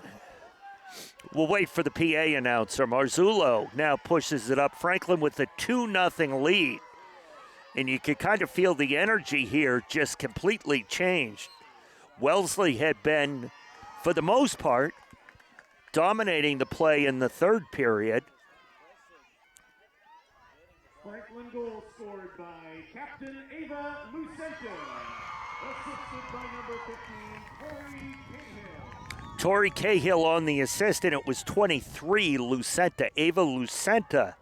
We'll wait for the PA announcer. Marzullo now pushes it up. Franklin with a 2-0 lead. And you can kind of feel the energy here just completely changed. Wellesley had been, for the most part, dominating the play in the third period. Franklin goal scored by Captain Ava Lucenta, assisted by number 15, Tori Cahill on the assist, and it was 23 Lucenta. Ava Lucenta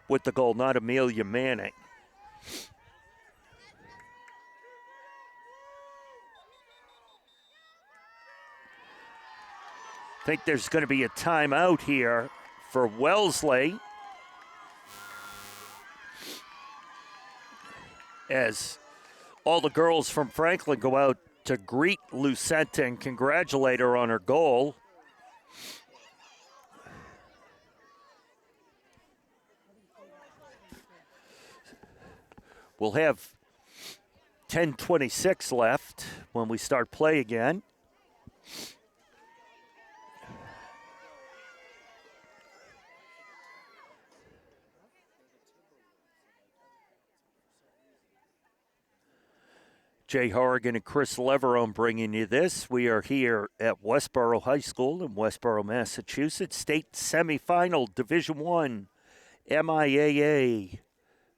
with the goal, not Amelia Manning. I think there's going to be a timeout here for Wellesley, as all the girls from Franklin go out to greet Lucenta and congratulate her on her goal. We'll have 10:26 left when we start play again. Jay Horrigan and Chris Leverone bringing you this. We are here at Westboro High School in Westboro, Massachusetts. State semifinal Division I MIAA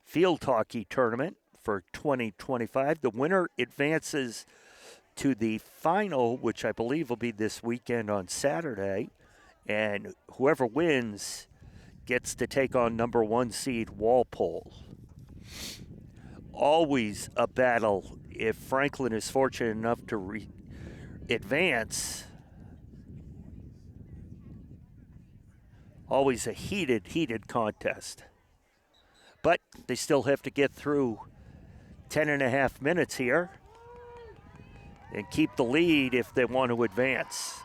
field hockey tournament for 2025. The winner advances to the final, which I believe will be this weekend on Saturday. And whoever wins gets to take on number 1 seed Walpole. Always a battle if Franklin is fortunate enough to advance. Always a heated contest. But they still have to get through 10 and a half minutes here and keep the lead if they want to advance.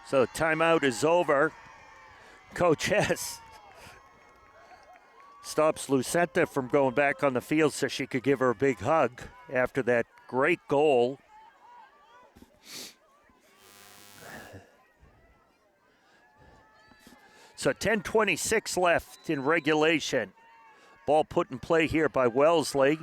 So timeout is over. Coach Hess stops Lucenta from going back on the field so she could give her a big hug after that great goal. So 10:26 left in regulation. Ball put in play here by Wellesley.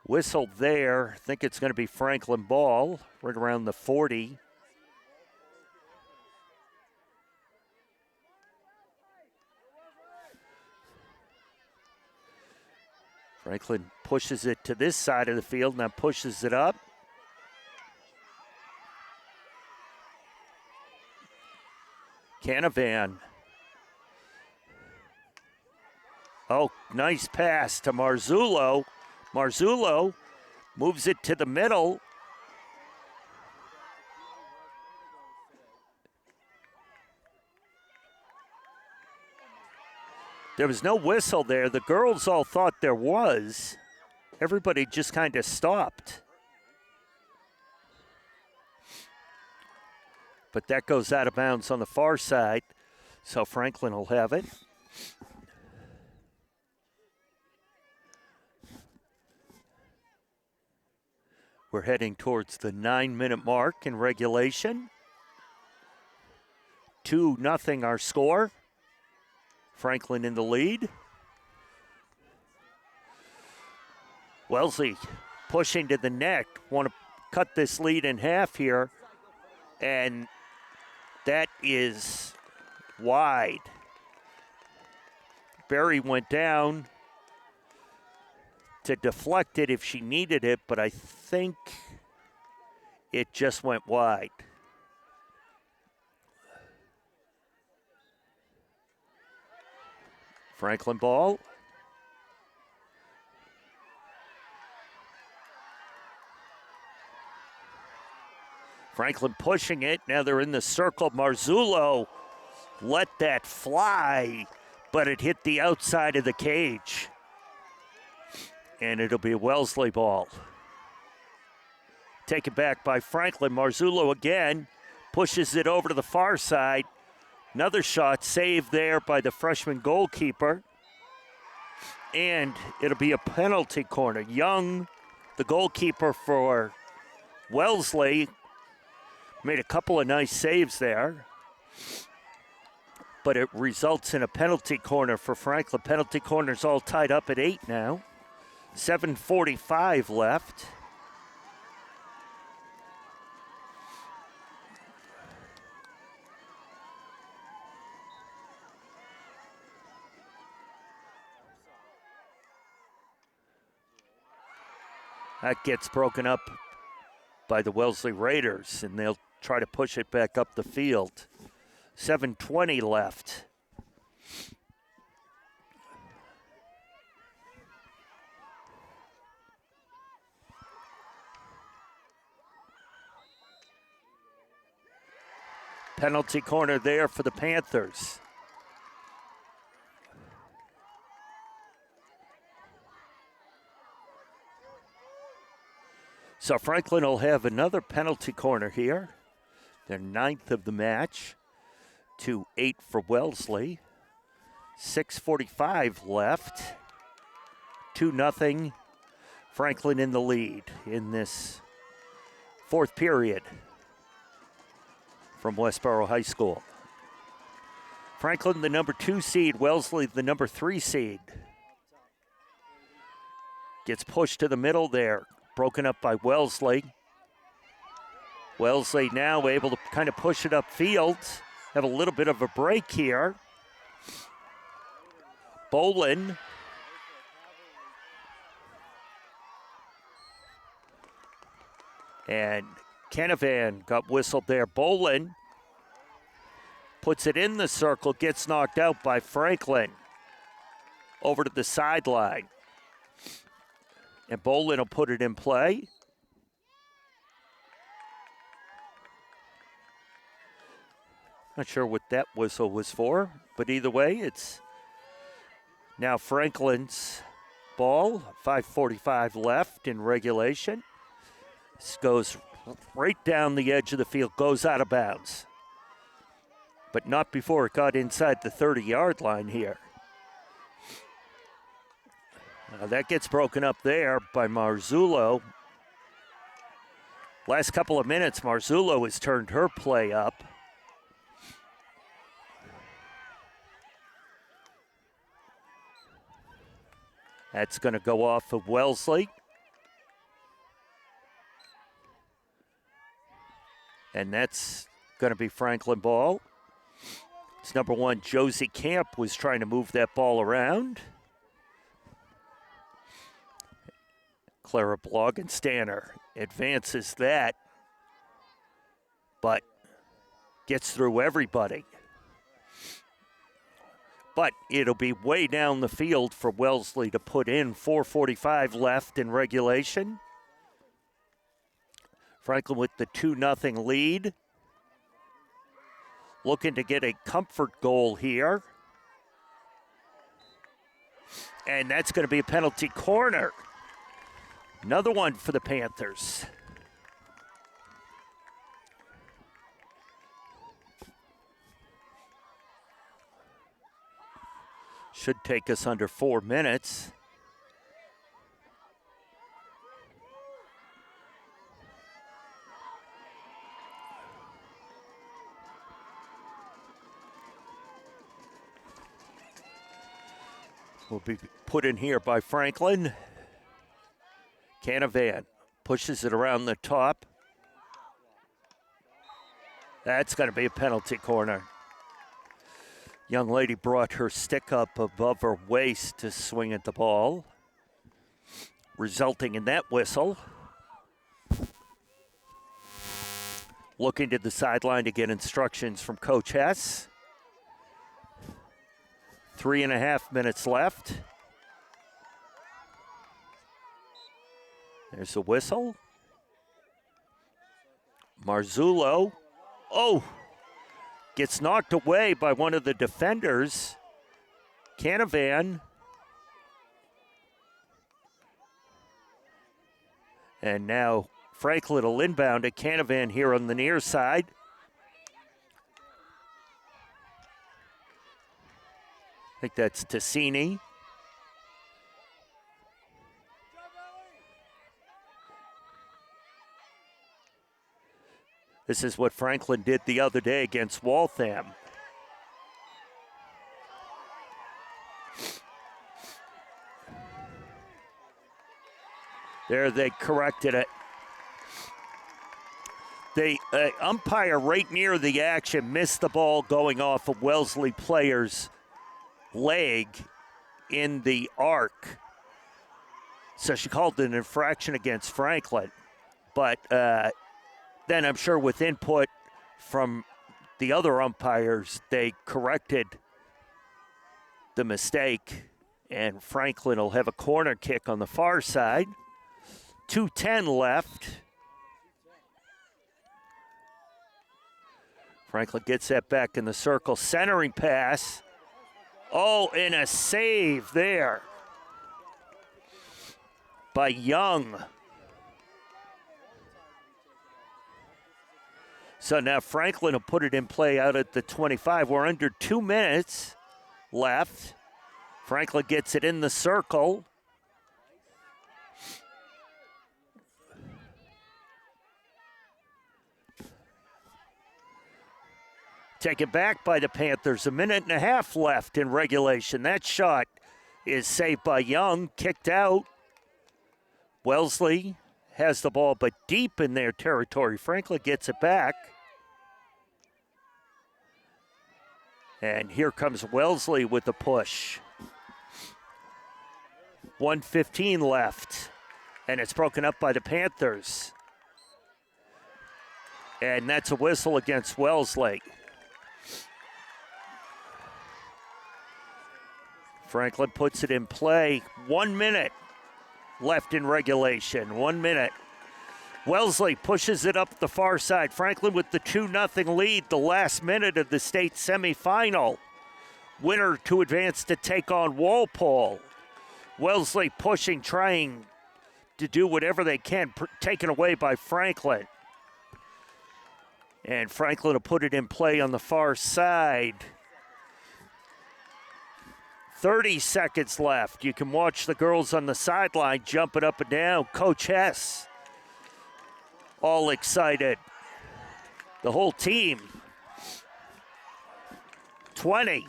Whistled there. I think it's going to be Franklin ball right around the 40. Franklin pushes it to this side of the field, now pushes it up. Canavan. Oh, nice pass to Marzullo. Marzullo moves it to the middle. There was no whistle there. The girls all thought there was. Everybody just kind of stopped. But that goes out of bounds on the far side, so Franklin will have it. We're heading towards the 9-minute mark in regulation. 2-0 our score. Franklin in the lead. Wellesley pushing to the net. Want to cut this lead in half here. And that is wide. Berry went down to deflect it if she needed it, but I think it just went wide. Franklin ball. Franklin pushing it. Now they're in the circle. Marzullo let that fly, but it hit the outside of the cage. And it'll be a Wellesley ball. Taken back by Franklin. Marzullo again pushes it over to the far side. Another shot saved there by the freshman goalkeeper. And it'll be a penalty corner. Young, the goalkeeper for Wellesley, made a couple of nice saves there. But it results in a penalty corner for Franklin. Penalty corner's all tied up at 8 now. 7:45 left. That gets broken up by the Wellesley Raiders, and they'll try to push it back up the field. 7:20 left. Penalty corner there for the Panthers. So Franklin will have another penalty corner here. Their 9th of the match. 2-8 for Wellesley. 6:45 left. 2-0. Franklin in the lead in this fourth period from Westboro High School. Franklin, the number 2 seed. Wellesley, the number 3 seed. Gets pushed to the middle there. Broken up by Wellesley. Wellesley now able to kind of push it upfield. Have a little bit of a break here. Bolin. And Canavan got whistled there. Bolin puts it in the circle, gets knocked out by Franklin. Over to the sideline. And Bolin will put it in play. Not sure what that whistle was for, but either way, it's now Franklin's ball. 5:45 left in regulation. This goes right down the edge of the field, goes out of bounds. But not before it got inside the 30-yard line here. That gets broken up there by Marzullo. Last couple of minutes, Marzullo has turned her play up. That's going to go off of Wellesley. And that's going to be Franklin ball. It's number 1, Josie Camp was trying to move that ball around. Clara Blogenstanner advances that, but gets through everybody. But it'll be way down the field for Wellesley to put in. 4:45 left in regulation. Franklin with the 2-0 lead. Looking to get a comfort goal here. And that's going to be a penalty corner. Another one for the Panthers. Should take us under 4 minutes. Will be put in here by Franklin. Canavan pushes it around the top. That's going to be a penalty corner. Young lady brought her stick up above her waist to swing at the ball, resulting in that whistle. Looking to the sideline to get instructions from Coach Hess. 3.5 minutes left. There's a whistle. Marzullo. Oh! Gets knocked away by one of the defenders. Canavan. And now Franklin will inbound at Canavan here on the near side. I think that's Tassini. This is what Franklin did the other day against Waltham. There they corrected it. The umpire right near the action missed the ball going off of Wellesley player's leg in the arc. So she called an infraction against Franklin. But then I'm sure with input from the other umpires, they corrected the mistake, and Franklin will have a corner kick on the far side. 2:10 left. Franklin gets that back in the circle. Centering pass. Oh, and a save there by Young. So now Franklin will put it in play out at the 25. We're under 2 minutes left. Franklin gets it in the circle. Taken back by the Panthers. 1.5 minutes left in regulation. That shot is saved by Young, kicked out. Wellesley has the ball, but deep in their territory. Franklin gets it back. And here comes Wellesley with the push. 1:15 left. And it's broken up by the Panthers. And that's a whistle against Wellesley. Franklin puts it in play. 1 minute left in regulation. 1 minute. Wellesley pushes it up the far side. Franklin with the 2-0 lead, the last minute of the state semifinal. Winner to advance to take on Walpole. Wellesley pushing, trying to do whatever they can, taken away by Franklin. And Franklin will put it in play on the far side. 30 seconds left. You can watch the girls on the sideline jumping up and down. Coach Hess, all excited. The whole team. 20.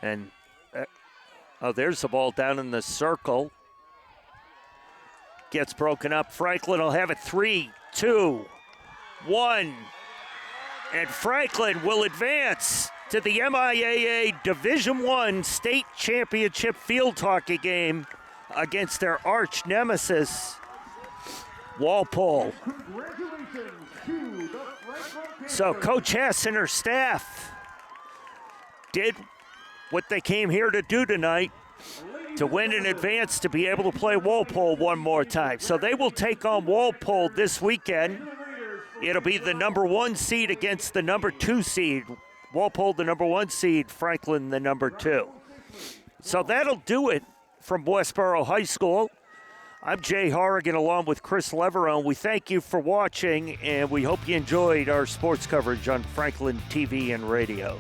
And there's the ball down in the circle. Gets broken up. Franklin will have it. 3, 2, 1. And Franklin will advance to the MIAA Division I State Championship field hockey game against their arch nemesis, Walpole. So Coach Hess and her staff did what they came here to do tonight, to win in advance to be able to play Walpole one more time. So they will take on Walpole this weekend. It'll be the number 1 seed against the number 2 seed. Walpole the number 1 seed, Franklin the number 2. So that'll do it from Westboro High School. I'm Jay Horrigan along with Chris Leverone. We thank you for watching, and we hope you enjoyed our sports coverage on Franklin TV and radio.